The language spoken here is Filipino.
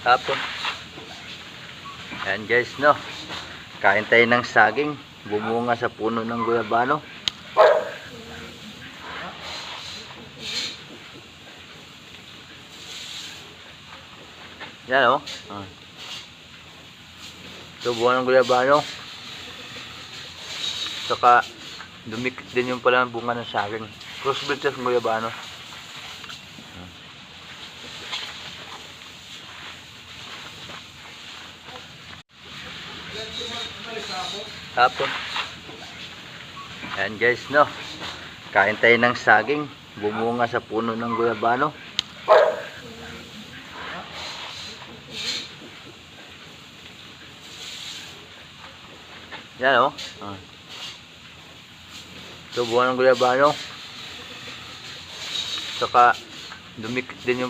Hapon. Ayan guys, no. Kain tayo ng saging. Bumunga sa puno ng guyabano. Yan, oh. Ito, bunga ng guyabano. Saka, dumikit din yung pala bunga ng saging. Crossbreed sa guyabano. Hapon. Ayan guys, no. Kain tayo ng saging. Bumunga sa puno ng guyabano. Yan, oh. Ito, bunga ng guyabano. Saka, dumikit din yung